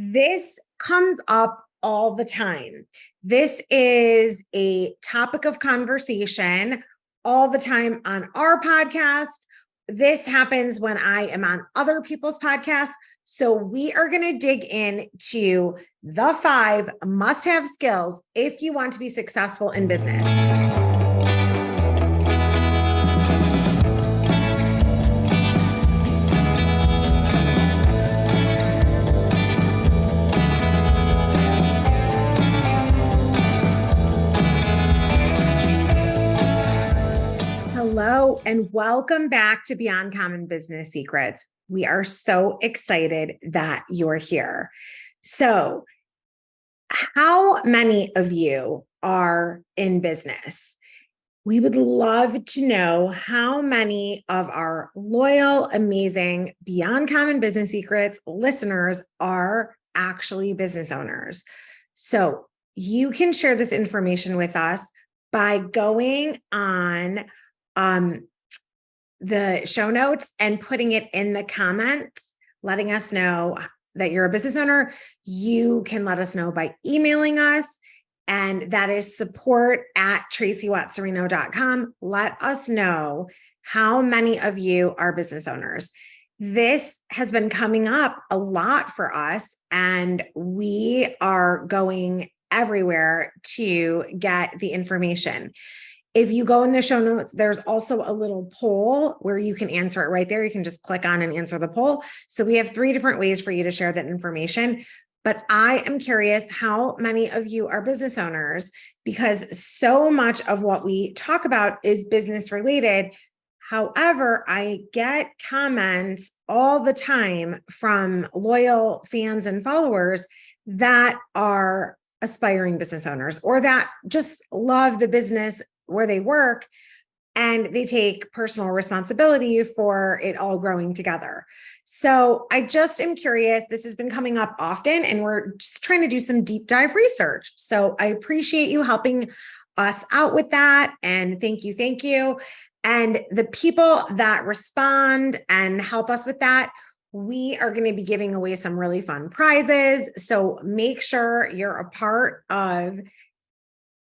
This comes up all the time. This is a topic of conversation all the time on our podcast. This happens when I am on other people's podcasts. So we are going to dig into the 5 must-have skills if you want to be successful in business. Hello, and welcome back to Beyond Common Business Secrets. We are so excited that you're here. So, how many of you are in business? We would love to know how many of our loyal, amazing Beyond Common Business Secrets listeners are actually business owners. So, you can share this information with us by going on the show notes and putting it in the comments, letting us know that you're a business owner. You can let us know by emailing us, and that is support@TraceyWattsCirino.com. Let us know how many of you are business owners. This has been coming up a lot for us, and we are going everywhere to get the information. If you go in the show notes, there's also a little poll where you can answer it right there. You can just click on and answer the poll. So we have 3 different ways for you to share that information. But I am curious how many of you are business owners, because so much of what we talk about is business related. However, I get comments all the time from loyal fans and followers that are aspiring business owners or that just love the business where they work, and they take personal responsibility for it all growing together. So I just am curious. This has been coming up often, and we're just trying to do some deep dive research. So I appreciate you helping us out with that. And thank you. Thank you. And the people that respond and help us with that, we are going to be giving away some really fun prizes. So make sure you're a part of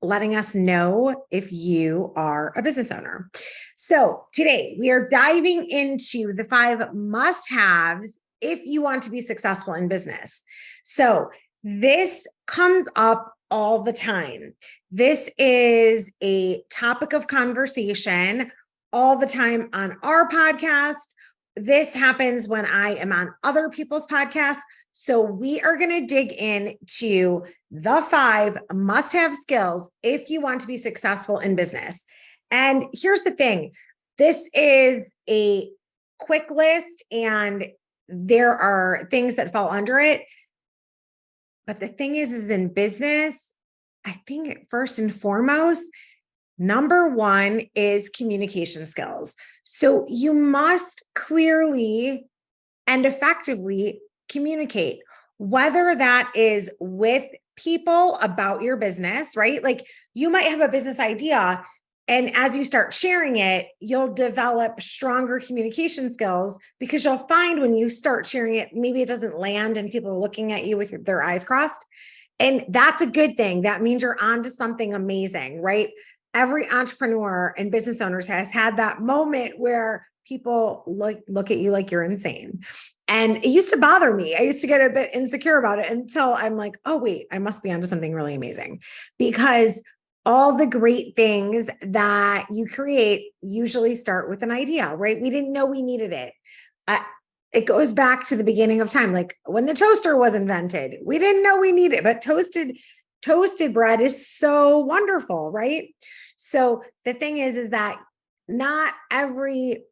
letting us know if you are a business owner. So today we are diving into the 5 must-haves if you want to be successful in business. So this comes up all the time. This is a topic of conversation all the time on our podcast. This happens when I am on other people's podcasts. So we are going to dig into the 5 must-have skills if you want to be successful in business. And here's the thing. This is a quick list, and there are things that fall under it. But the thing is in business, I think first and foremost, number 1 is communication skills. So you must clearly and effectively communicate, whether that is with people about your business, right? Like you might have a business idea, and as you start sharing it, you'll develop stronger communication skills, because you'll find when you start sharing it, maybe it doesn't land and people are looking at you with their eyes crossed. And that's a good thing. That means you're onto something amazing, right? Every entrepreneur and business owners has had that moment where people look at you like you're insane. And it used to bother me. I used to get a bit insecure about it until I'm like, oh, wait, I must be onto something really amazing, because all the great things that you create usually start with an idea, right? We didn't know we needed it. It goes back to the beginning of time. Like when the toaster was invented, we didn't know we needed it, but toasted bread is so wonderful, right? So the thing is that not every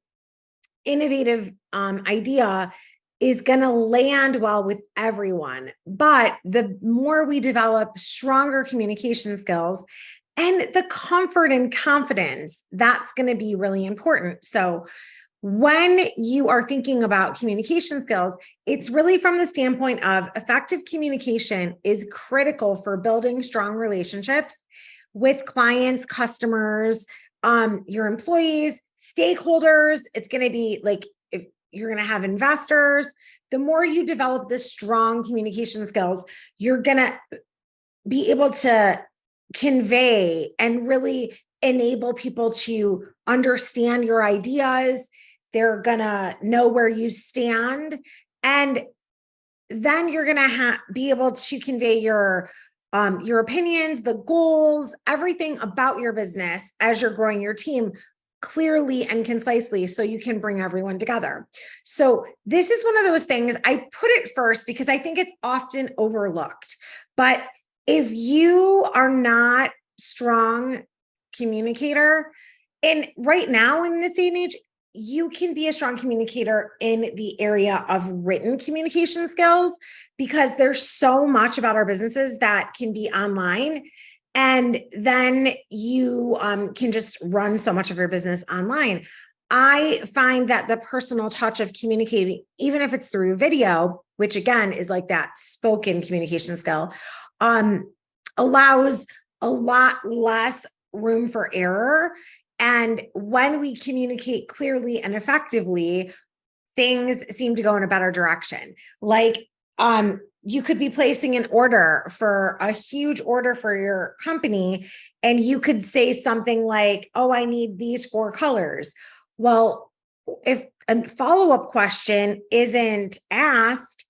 innovative idea is going to land well with everyone. But the more we develop stronger communication skills and the comfort and confidence, that's going to be really important. So when you are thinking about communication skills, it's really from the standpoint of effective communication is critical for building strong relationships with clients, customers, your employees, stakeholders. It's going to be like, you're going to have investors. The more you develop the strong communication skills, you're going to be able to convey and really enable people to understand your ideas. They're going to know where you stand. And then you're going to be able to convey your opinions, the goals, everything about your business as you're growing your team clearly and concisely so you can bring everyone together. So this is one of those things I put it first because I think it's often overlooked. But if you are not strong communicator, and right now in this day and age, you can be a strong communicator in the area of written communication skills because there's so much about our businesses that can be online. And then you can just run so much of your business online. I find that the personal touch of communicating, even if it's through video, which again is like that spoken communication skill, allows a lot less room for error. And when we communicate clearly and effectively, things seem to go in a better direction. Like, you could be placing an order for a huge order for your company, and you could say something like, oh, I need these 4 colors. Well, if a follow-up question isn't asked,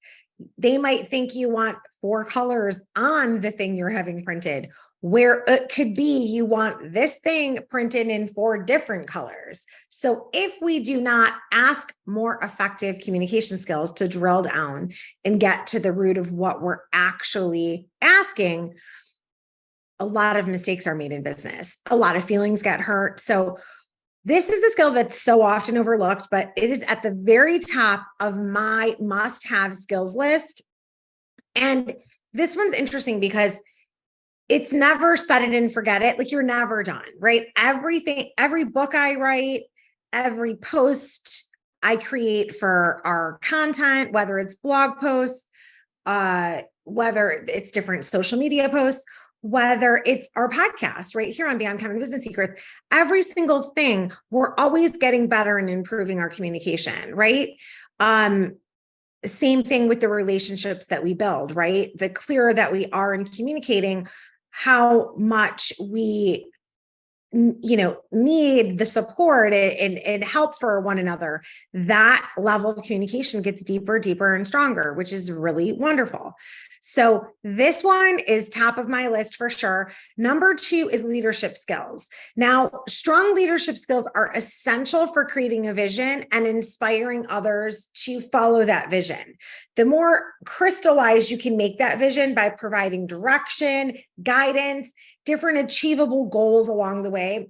they might think you want 4 colors on the thing you're having printed, where it could be you want this thing printed in 4 different colors. So if we do not ask more effective communication skills to drill down and get to the root of what we're actually asking, a lot of mistakes are made in business. A lot of feelings get hurt. So this is a skill that's so often overlooked, but it is at the very top of my must-have skills list. And this one's interesting because it's never set it and forget it. Like, you're never done, right? Every book I write, every post I create for our content, whether it's blog posts, whether it's different social media posts, whether it's our podcast right here on Beyond Common Business Secrets, every single thing, we're always getting better and improving our communication, right? Same thing with the relationships that we build, right? The clearer that we are in communicating, how much we need the support and help for one another, that level of communication gets deeper and stronger, which is really wonderful. So this one is top of my list for sure. Number 2 is leadership skills. Now, strong leadership skills are essential for creating a vision and inspiring others to follow that vision. The more crystallized you can make that vision by providing direction, guidance, different achievable goals along the way,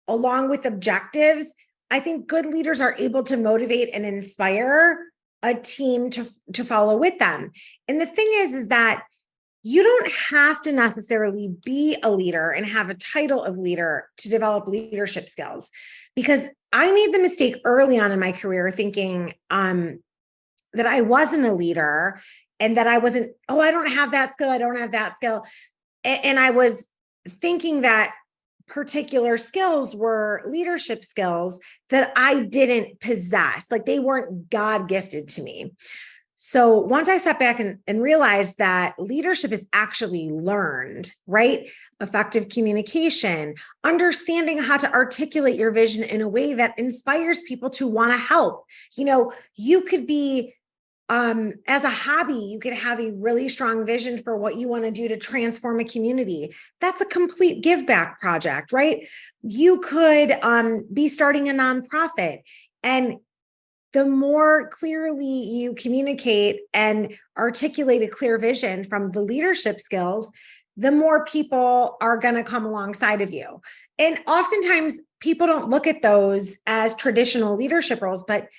along with objectives, I think good leaders are able to motivate and inspire a team to follow with them. And the thing is that you don't have to necessarily be a leader and have a title of leader to develop leadership skills, because I made the mistake early on in my career thinking that I wasn't a leader and that I wasn't, I don't have that skill. I don't have that skill. And I was thinking that particular skills were leadership skills that I didn't possess, like they weren't God gifted to me. So once I stepped back and realized that leadership is actually learned, right? Effective communication, understanding how to articulate your vision in a way that inspires people to want to help. You could be, as a hobby, you could have a really strong vision for what you want to do to transform a community. That's a complete give back project, right? You could be starting a nonprofit, and the more clearly you communicate and articulate a clear vision from the leadership skills, the more people are going to come alongside of you. And oftentimes people don't look at those as traditional leadership roles, but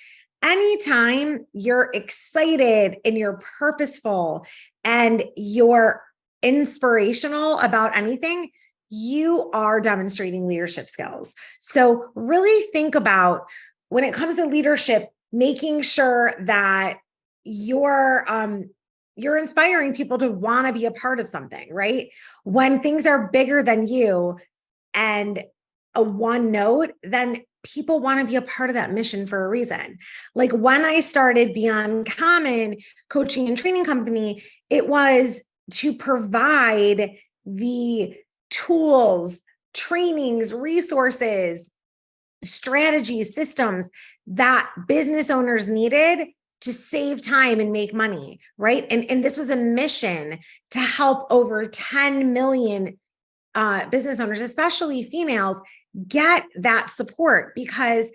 anytime you're excited and you're purposeful and you're inspirational about anything, you are demonstrating leadership skills. So really think about, when it comes to leadership, making sure that you're inspiring people to want to be a part of something, right? When things are bigger than you and a one note, then people want to be a part of that mission for a reason. Like when I started Beyond Common coaching and training company, it was to provide the tools, trainings, resources, strategies, systems that business owners needed to save time and make money, right? And this was a mission to help over 10 million business owners, especially females, get that support, because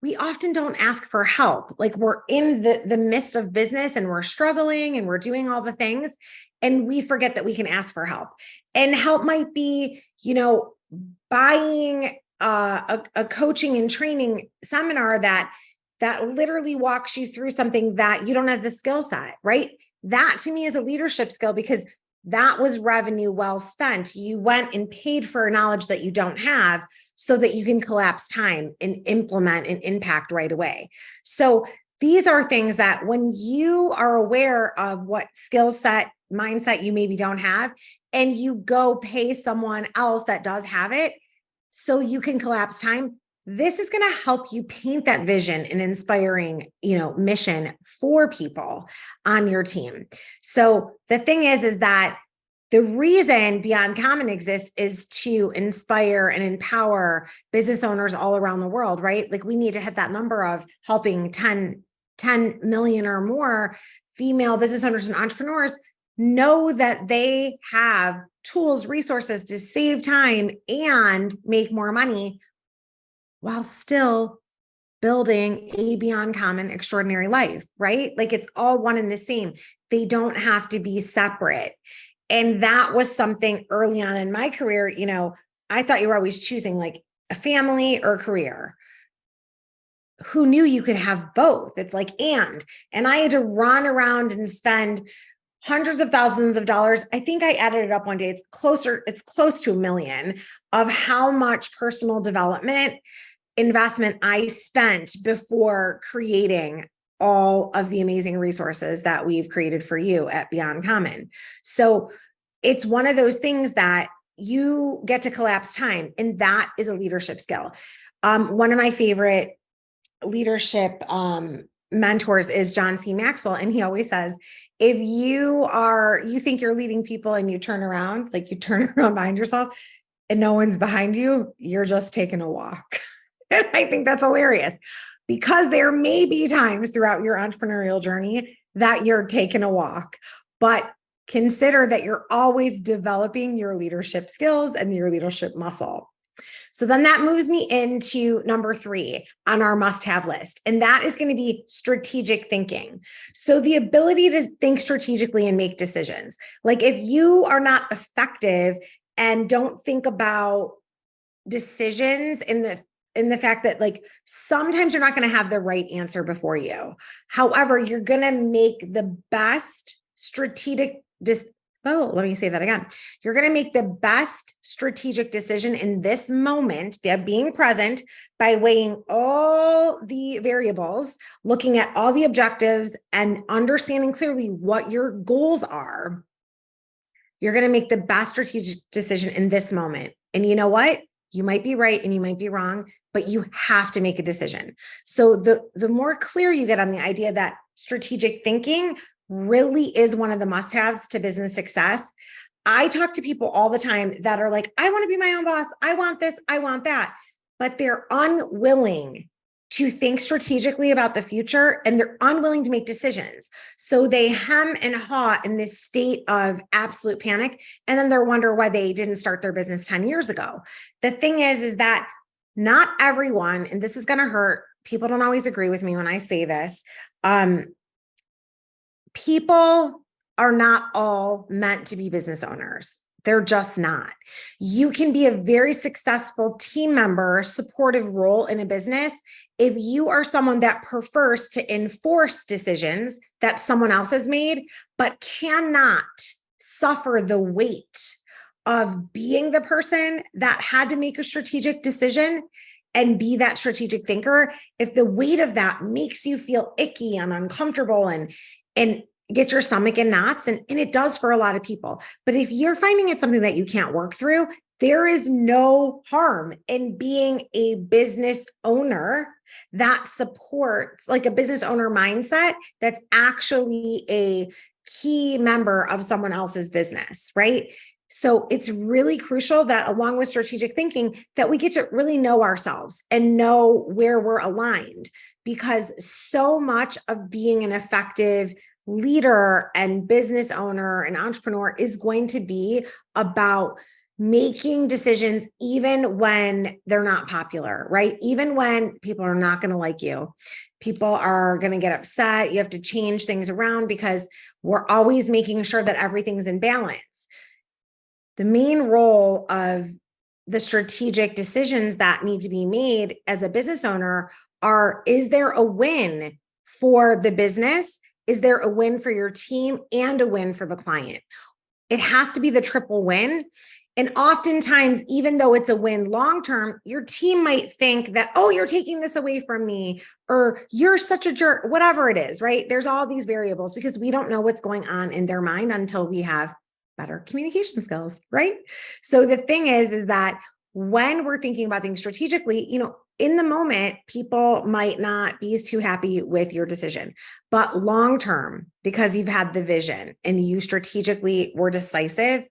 we often don't ask for help. Like we're in the midst of business and we're struggling and we're doing all the things, and we forget that we can ask for help. And help might be, buying a coaching and training seminar that literally walks you through something that you don't have the skill set, right? That to me is a leadership skill, because that was revenue well spent. You went and paid for knowledge that you don't have so that you can collapse time and implement and impact right away. So these are things that when you are aware of what skill set, mindset you maybe don't have, and you go pay someone else that does have it so you can collapse time, this is going to help you paint that vision and inspiring, mission for people on your team. So the thing is that the reason Beyond Common exists is to inspire and empower business owners all around the world, right? Like we need to hit that number of helping 10 million or more female business owners and entrepreneurs know that they have tools, resources to save time and make more money while still building a Beyond Common extraordinary life, right? Like it's all one and the same. They don't have to be separate. And that was something early on in my career, I thought you were always choosing like a family or a career. Who knew you could have both? It's like, and I had to run around and spend hundreds of thousands of dollars. I think I added it up one day. It's close to $1 million of how much personal development investment I spent before creating all of the amazing resources that we've created for you at Beyond Common. So it's one of those things that you get to collapse time, and that is a leadership skill. One of my favorite leadership mentors is John C. Maxwell, and he always says, if you think you're leading people and you turn around behind yourself and no one's behind you, you're just taking a walk. And I think that's hilarious, because there may be times throughout your entrepreneurial journey that you're taking a walk, but consider that you're always developing your leadership skills and your leadership muscle. So then that moves me into number 3 on our must-have list, and that is going to be strategic thinking. So the ability to think strategically and make decisions. Like if you are not effective and don't think about decisions in the fact that like sometimes you're not going to have the right answer before you. However, you're going to make the best strategic let me say that again. You're going to make the best strategic decision in this moment, being present, by weighing all the variables, looking at all the objectives, and understanding clearly what your goals are. You're going to make the best strategic decision in this moment. And you know what? You might be right and you might be wrong, but you have to make a decision. So the more clear you get on the idea that strategic thinking really is one of the must-haves to business success. I talk to people all the time that are like, I want to be my own boss. I want this, I want that, but they're unwilling to think strategically about the future, and they're unwilling to make decisions. So they hem and haw in this state of absolute panic, and then they're wonder why they didn't start their business 10 years ago. The thing is that not everyone, and this is going to hurt, people don't always agree with me when I say this, people are not all meant to be business owners. They're just not. You can be a very successful team member, supportive role in a business if you are someone that prefers to enforce decisions that someone else has made, but cannot suffer the weight of being the person that had to make a strategic decision and be that strategic thinker. If the weight of that makes you feel icky and uncomfortable and get your stomach in knots, and it does for a lot of people. But if you're finding it's something that you can't work through, There is no harm in being a business owner that supports, like a business owner mindset that's actually a key member of someone else's business, right? So it's really crucial that, along with strategic thinking, that we get to really know ourselves and know where we're aligned, because so much of being an effective leader and business owner and entrepreneur is going to be about making decisions even when they're not popular, right? Even when people are not going to like you, people are going to get upset. You have to change things around because we're always making sure that everything's in balance. The main role of the strategic decisions that need to be made as a business owner are, is there a win for the business? Is there a win for your team and a win for the client? It has to be the triple win. And oftentimes, even though it's a win long-term, your team might think that, oh, you're taking this away from me, or you're such a jerk, whatever it is, right? There's all these variables because we don't know what's going on in their mind until we have better communication skills, right? So the thing is that when we're thinking about things strategically, in the moment, people might not be too happy with your decision, but long-term, because you've had the vision and you strategically were decisive,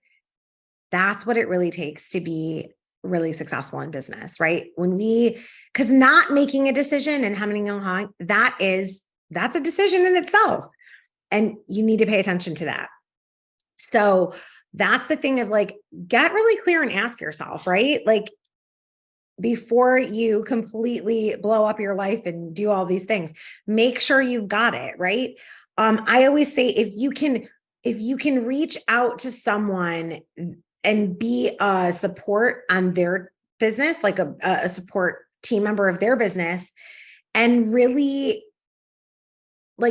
that's what it really takes to be really successful in business, right? Because not making a decision and hemming and hawing, that's a decision in itself. And you need to pay attention to that. So that's the thing of get really clear and ask yourself, right? Before you completely blow up your life and do all these things, make sure you've got it, right? I always say, if you can reach out to someone and be a support on their business, like a support team member of their business, and really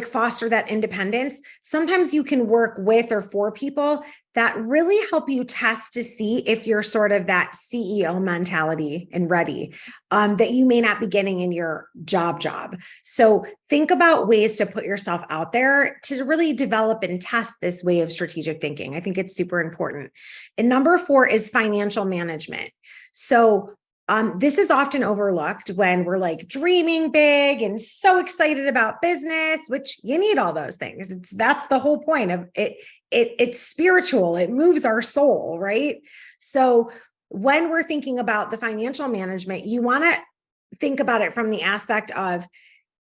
foster that independence. Sometimes you can work with or for people that really help you test to see if you're sort of that CEO mentality and ready, that you may not be getting in your job. So think about ways to put yourself out there to really develop and test this way of strategic thinking. I think it's super important. And number 4 is financial management. So this is often overlooked when we're dreaming big and so excited about business, which you need all those things. That's the whole point of it. It's spiritual. It moves our soul, right? So when we're thinking about the financial management, you want to think about it from the aspect of,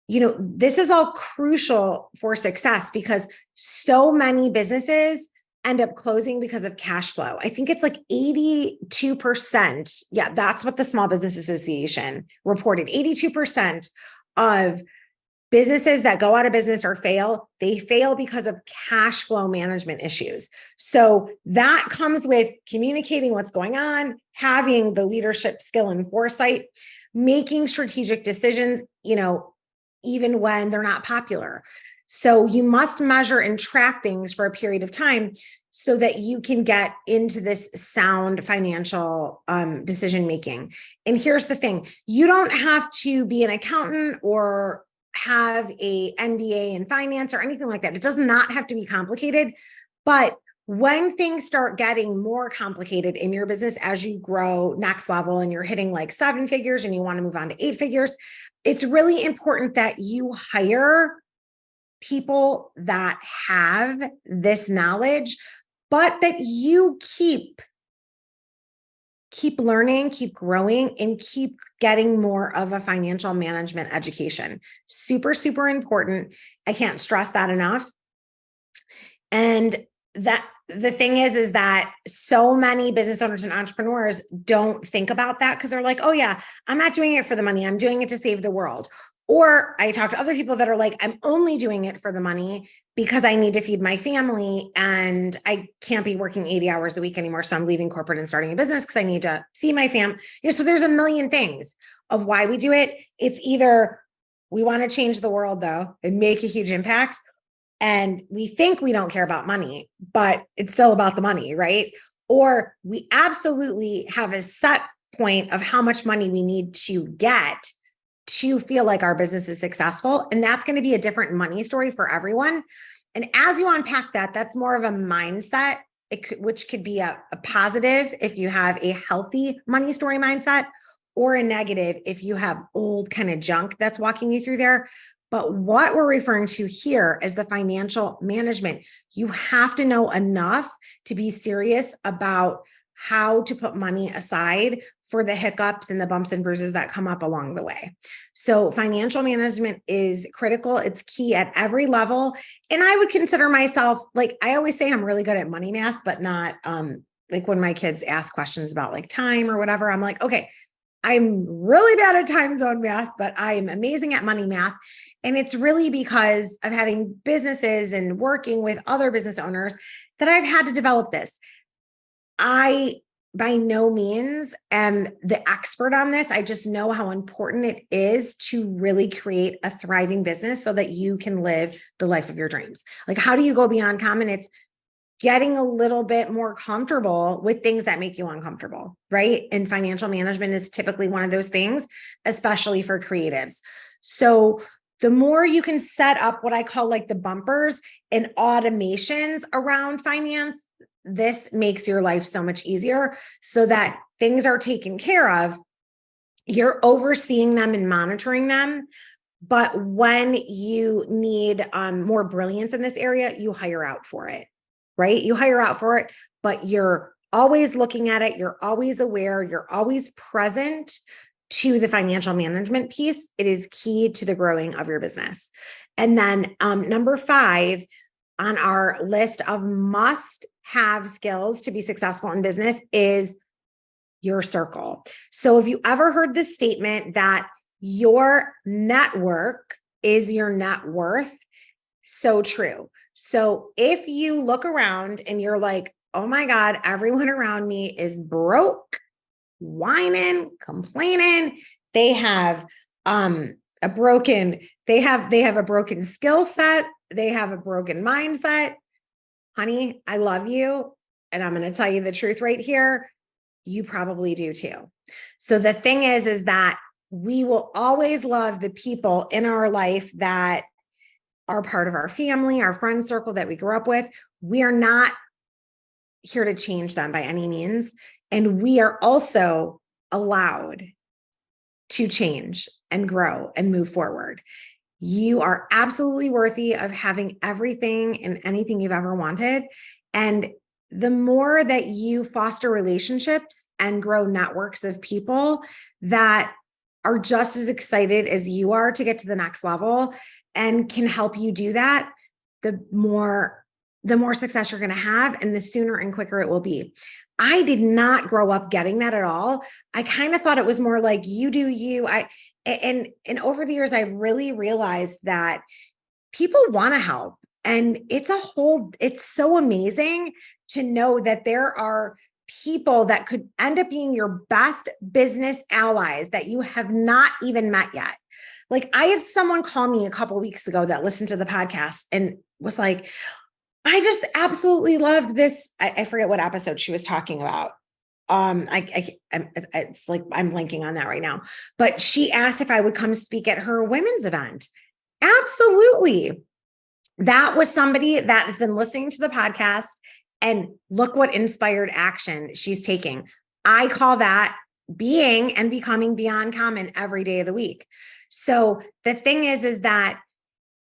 this is all crucial for success because so many businesses end up closing because of cash flow. I think it's 82%. Yeah, that's what the Small Business Association reported. 82% of businesses that go out of business or fail, they fail because of cash flow management issues. So that comes with communicating what's going on, having the leadership skill and foresight, making strategic decisions, even when they're not popular. So you must measure and track things for a period of time so that you can get into this sound financial decision-making. And here's the thing, you don't have to be an accountant or have a MBA in finance or anything like that. It does not have to be complicated, but when things start getting more complicated in your business as you grow next level and you're hitting 7 figures and you want to move on to 8 figures, it's really important that you hire people that have this knowledge, but that you keep learning, keep growing, and keep getting more of a financial management education. Super, super important. I can't stress that enough. And that the thing is that so many business owners and entrepreneurs don't think about that because they're like, oh yeah, I'm not doing it for the money. I'm doing it to save the world. Or I talk to other people that are like, I'm only doing it for the money because I need to feed my family and I can't be working 80 hours a week anymore. So I'm leaving corporate and starting a business because I need to see my family. So there's a million things of why we do it. It's either we want to change the world though and make a huge impact, and we think we don't care about money, but it's still about the money, right? Or we absolutely have a set point of how much money we need to get to feel like our business is successful. And that's going to be a different money story for everyone. And as you unpack that, that's more of a mindset which could be a positive if you have a healthy money story mindset, or a negative if you have old kind of junk that's walking you through there. But what we're referring to here is the financial management. You have to know enough to be serious about how to put money aside for the hiccups and the bumps and bruises that come up along the way. So financial management is critical. It's key at every level. And I would consider myself, like I always say, I'm really good at money math, but not like when my kids ask questions about like time or whatever, I'm like, okay, I'm really bad at time zone math, but I'm amazing at money math. And it's really because of having businesses and working with other business owners that I've had to develop this. I, by no means, am the expert on this. I just know how important it is to really create a thriving business so that you can live the life of your dreams. Like, how do you go beyond common? It's getting a little bit more comfortable with things that make you uncomfortable, right? And financial management is typically one of those things, especially for creatives. So the more you can set up what I call like the bumpers and automations around finance, this makes your life so much easier so that things are taken care of. You're overseeing them and monitoring them. But when you need more brilliance in this area, you hire out for it, right? You hire out for it, but you're always looking at it. You're always aware. You're always present to the financial management piece. It is key to the growing of your business. And then number 5 on our list of must-have skills to be successful in business is your circle. So have you ever heard this statement that your network is your net worth? So true. So if you look around and you're like, oh my God, everyone around me is broke, whining, complaining, they have a broken skill set, they have a broken mindset. Honey, I love you. And I'm going to tell you the truth right here. You probably do too. So the thing is that we will always love the people in our life that are part of our family, our friend circle that we grew up with. We are not here to change them by any means. And we are also allowed to change and grow and move forward. You are absolutely worthy of having everything and anything you've ever wanted. And the more that you foster relationships and grow networks of people that are just as excited as you are to get to the next level and can help you do that, the more success you're going to have, and the sooner and quicker it will be. I did not grow up getting that at all. I kind of thought it was more like you do you. And over the years, I've really realized that people want to help. And it's so amazing to know that there are people that could end up being your best business allies that you have not even met yet. Like I had someone call me a couple of weeks ago that listened to the podcast and was like, I just absolutely loved this. I forget what episode she was talking about. It's like, I'm blanking on that right now, but she asked if I would come speak at her women's event. Absolutely. That was somebody that has been listening to the podcast, and look what inspired action she's taking. I call that being and becoming beyond common every day of the week. So the thing is that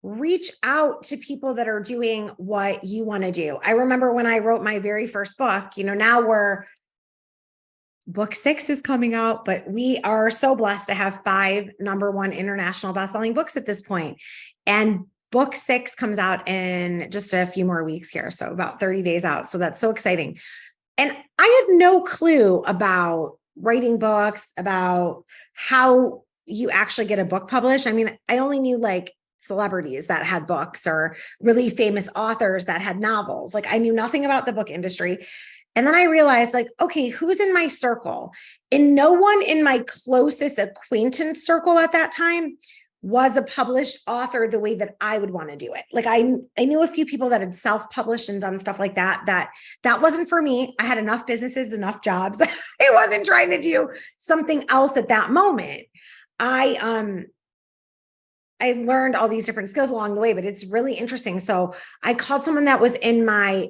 reach out to people that are doing what you want to do. I remember when I wrote my very first book, now book 6 is coming out, but we are so blessed to have 5 #1 international bestselling books at this point. And book 6 comes out in just a few more weeks here. So about 30 days out. So that's so exciting. And I had no clue about writing books, about how you actually get a book published. I mean, I only knew like celebrities that had books or really famous authors that had novels. Like I knew nothing about the book industry. And then I realized like, okay, who's in my circle? And no one in my closest acquaintance circle at that time was a published author the way that I would want to do it. Like I knew a few people that had self-published and done stuff like that. That wasn't for me. I had enough businesses, enough jobs. I wasn't trying to do something else at that moment. I've learned all these different skills along the way, but it's really interesting. So I called someone that was in my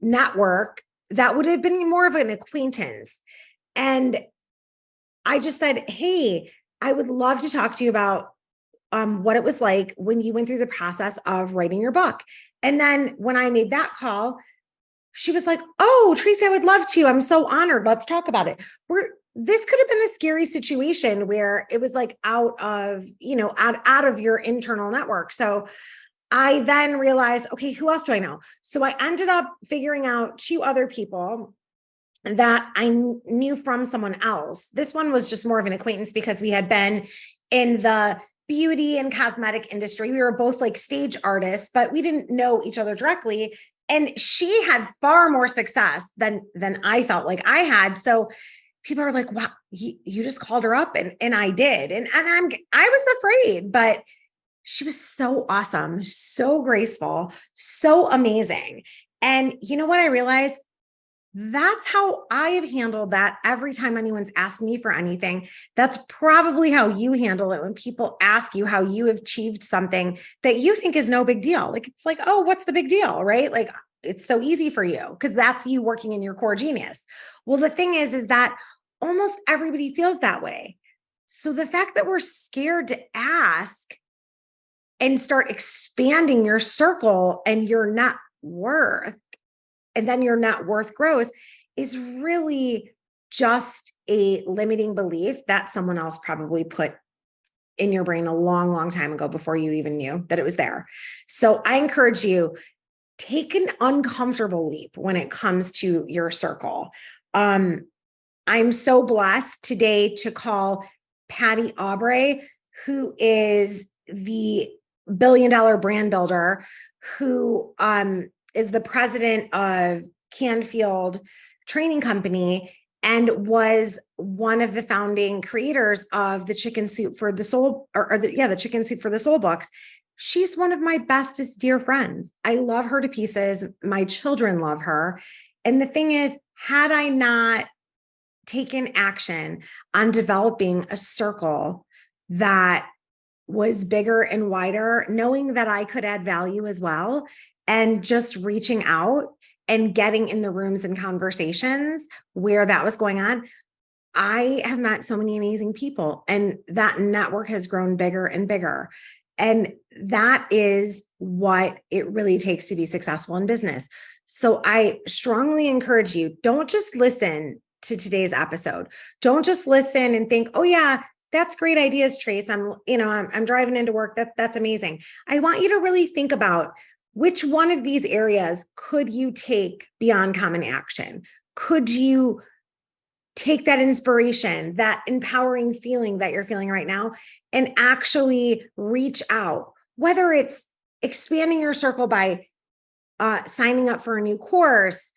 network that would have been more of an acquaintance. And I just said, hey, I would love to talk to you about what it was like when you went through the process of writing your book. And then when I made that call, she was like, oh, Tracey, I would love to. I'm so honored. Let's talk about it. This could have been a scary situation where it was like out of your internal network. So I then realized, okay, who else do I know? So I ended up figuring out 2 other people that I knew from someone else. This one was just more of an acquaintance because we had been in the beauty and cosmetic industry. We were both like stage artists, but we didn't know each other directly. And she had far more success than I felt like I had. So people are like, wow, you just called her up, and I did. And I was afraid, but she was so awesome, so graceful, so amazing. And you know what I realized? That's how I have handled that every time anyone's asked me for anything. That's probably how you handle it when people ask you how you have achieved something that you think is no big deal. Like, it's like, oh, what's the big deal, right? Like, it's so easy for you because that's you working in your core genius. Well, the thing is that almost everybody feels that way. So the fact that we're scared to ask and start expanding your circle and your net worth, and then your net worth grows, is really just a limiting belief that someone else probably put in your brain a long, long time ago before you even knew that it was there. So I encourage you, take an uncomfortable leap when it comes to your circle. I'm so blessed today to call Patty Aubrey, who is the billion-dollar brand builder, who is the president of Canfield Training Company and was one of the founding creators of the Chicken Soup for the Soul, the Chicken Soup for the Soul books. She's one of my bestest dear friends. I love her to pieces. My children love her. And the thing is, had I not taken action on developing a circle that was bigger and wider, knowing that I could add value as well, and just reaching out and getting in the rooms and conversations where that was going on, I have met so many amazing people, and that network has grown bigger and bigger. And that is what it really takes to be successful in business. So I strongly encourage you, don't just listen to today's episode. Don't just listen and think, oh yeah, that's great ideas, Trace. I'm driving into work. That's amazing. I want you to really think about which one of these areas could you take beyond common action? Could you take that inspiration, that empowering feeling that you're feeling right now, and actually reach out, whether it's expanding your circle by signing up for a new course,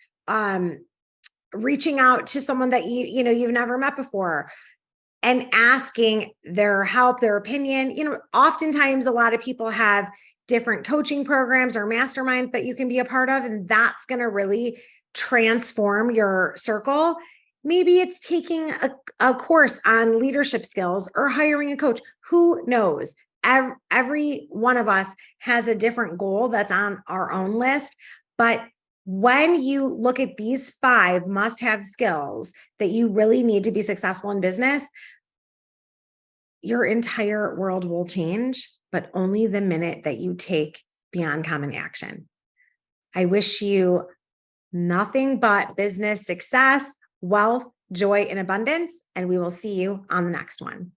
reaching out to someone that you've never met before, and asking their help, their opinion. Oftentimes a lot of people have different coaching programs or masterminds that you can be a part of, and that's going to really transform your circle. Maybe it's taking a course on leadership skills or hiring a coach. Who knows? Every one of us has a different goal that's on our own list. But when you look at these 5 must-have skills that you really need to be successful in business, your entire world will change, but only the minute that you take beyond common action. I wish you nothing but business success, wealth, joy, and abundance, and we will see you on the next one.